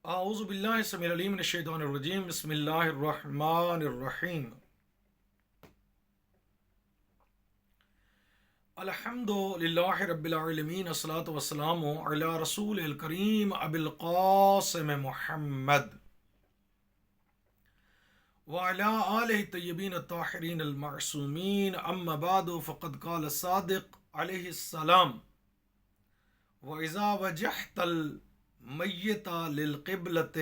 اعوذ باللہ السمیع العلیم من الشیطان الرجیم بسم اللہ الرحمن الرحیم الحمد للہ رب العالمین الصلاۃ والسلام علی رسول الکریم ابی القاسم محمد وعلی آلہ الطیبین الطاہرین المعصومین اما بعد فقد قال الصادق علیہ السلام وَإِذَا وَجَهْتَ الْمَيِّتَ لِلْقِبْلَةِ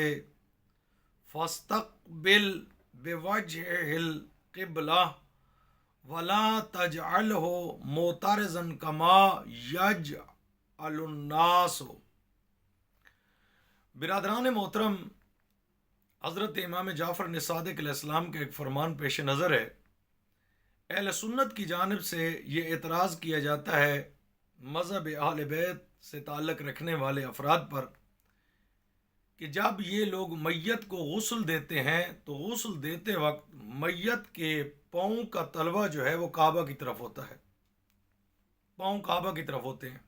فَاسْتَقْبِلْ بِوَجْهِهِ الْقِبْلَةِ وَلَا تَجْعَلْهُ مُعْتَرِضًا كَمَا يَجْعَلُ النَّاسُ۔ برادران محترم، حضرت امام جعفر صادق علیہ السلام کا ایک فرمان پیش نظر ہے۔ اہل سنت کی جانب سے یہ اعتراض کیا جاتا ہے مذہب اہل بیت سے تعلق رکھنے والے افراد پر کہ جب یہ لوگ میت کو غسل دیتے ہیں تو غسل دیتے وقت میت کے پاؤں کا تلوہ جو ہے وہ کعبہ کی طرف ہوتا ہے، پاؤں کعبہ کی طرف ہوتے ہیں۔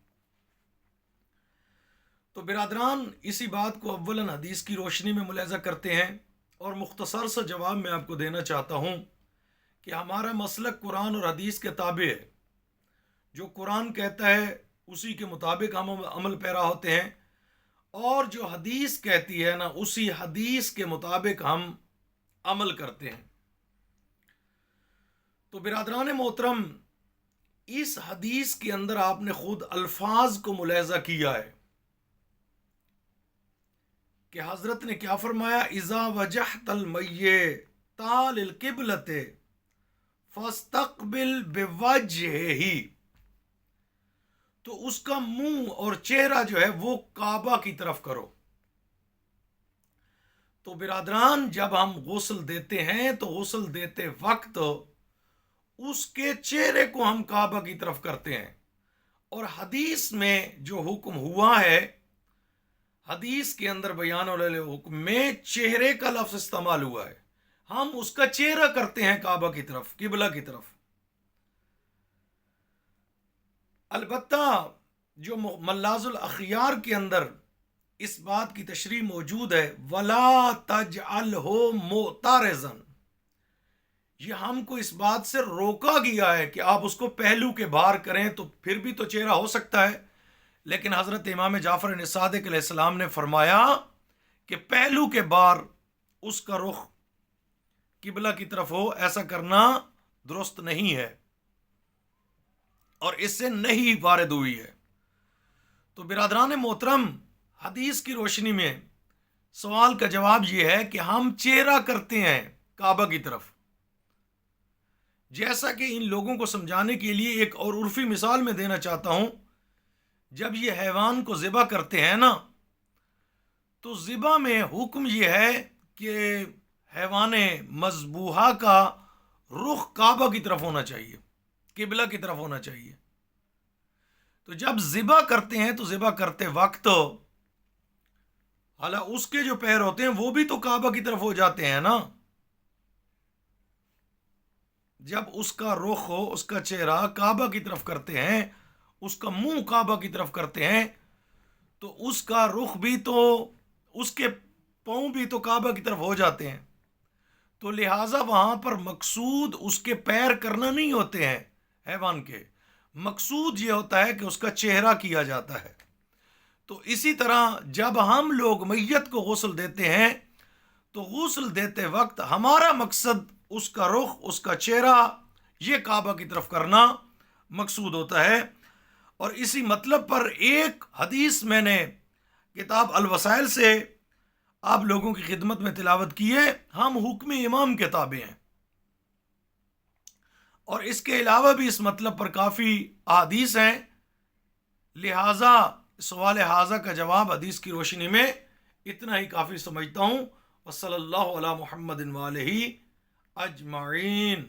تو برادران اسی بات کو اولاً حدیث کی روشنی میں ملاحظہ کرتے ہیں، اور مختصر سا جواب میں آپ کو دینا چاہتا ہوں کہ ہمارا مسلک قرآن اور حدیث کے تابع ہے۔ جو قرآن کہتا ہے اسی کے مطابق ہم عمل پیرا ہوتے ہیں، اور جو حدیث کہتی ہے نا اسی حدیث کے مطابق ہم عمل کرتے ہیں۔ تو برادران محترم، اس حدیث کے اندر آپ نے خود الفاظ کو ملاحظہ کیا ہے کہ حضرت نے کیا فرمایا، اذا وجہت المیت للقبلۃ فاستقبل بوجہہ، تو اس کا منہ اور چہرہ جو ہے وہ کعبہ کی طرف کرو۔ تو برادران جب ہم غسل دیتے ہیں تو غسل دیتے وقت اس کے چہرے کو ہم کعبہ کی طرف کرتے ہیں، اور حدیث میں جو حکم ہوا ہے، حدیث کے اندر بیان والے حکم میں چہرے کا لفظ استعمال ہوا ہے، ہم اس کا چہرہ کرتے ہیں کعبہ کی طرف، قبلہ کی طرف۔ البتہ جو ملاذ الاخیار کے اندر اس بات کی تشریح موجود ہے، وَلَا تَجْعَلْهُ مُعْتَرِضًا، یہ ہم کو اس بات سے روکا گیا ہے کہ آپ اس کو پہلو کے باہر کریں تو پھر بھی تو چہرہ ہو سکتا ہے، لیکن حضرت امام جعفر صادق علیہ السلام نے فرمایا کہ پہلو کے باہر اس کا رخ قبلہ کی طرف ہو، ایسا کرنا درست نہیں ہے اور اس سے نہیں وارد ہوئی ہے۔ تو برادران محترم، حدیث کی روشنی میں سوال کا جواب یہ ہے کہ ہم چہرہ کرتے ہیں کعبہ کی طرف، جیسا کہ ان لوگوں کو سمجھانے کے لیے ایک اور عرفی مثال میں دینا چاہتا ہوں۔ جب یہ حیوان کو ذبح کرتے ہیں نا، تو ذبح میں حکم یہ ہے کہ حیوان مذبوحہ کا رخ کعبہ کی طرف ہونا چاہیے، قبلہ کی طرف ہونا چاہیے۔ تو جب ذبح کرتے ہیں تو ذبح کرتے وقت حالانکہ اس کے جو پیر ہوتے ہیں وہ بھی تو کعبہ کی طرف ہو جاتے ہیں نا۔ جب اس کا رخ ہو، اس کا چہرہ کعبہ کی طرف کرتے ہیں، اس کا منہ کعبہ کی طرف کرتے ہیں، تو اس کا رخ بھی تو، اس کے پاؤں بھی تو کعبہ کی طرف ہو جاتے ہیں۔ تو لہٰذا وہاں پر مقصود اس کے پیر کرنا نہیں ہوتے ہیں حیوان کے، مقصود یہ ہوتا ہے کہ اس کا چہرہ کیا جاتا ہے۔ تو اسی طرح جب ہم لوگ میت کو غسل دیتے ہیں تو غسل دیتے وقت ہمارا مقصد اس کا رخ، اس کا چہرہ یہ کعبہ کی طرف کرنا مقصود ہوتا ہے۔ اور اسی مطلب پر ایک حدیث میں نے کتاب الوسائل سے آپ لوگوں کی خدمت میں تلاوت کی ہے، ہم حکم امام کے تابع ہیں، اور اس کے علاوہ بھی اس مطلب پر کافی احادیث ہیں، لہٰذا سوال حاضہ کا جواب حدیث کی روشنی میں اتنا ہی کافی سمجھتا ہوں۔ وصلی اللہ علی محمد وآلہ اجمعین۔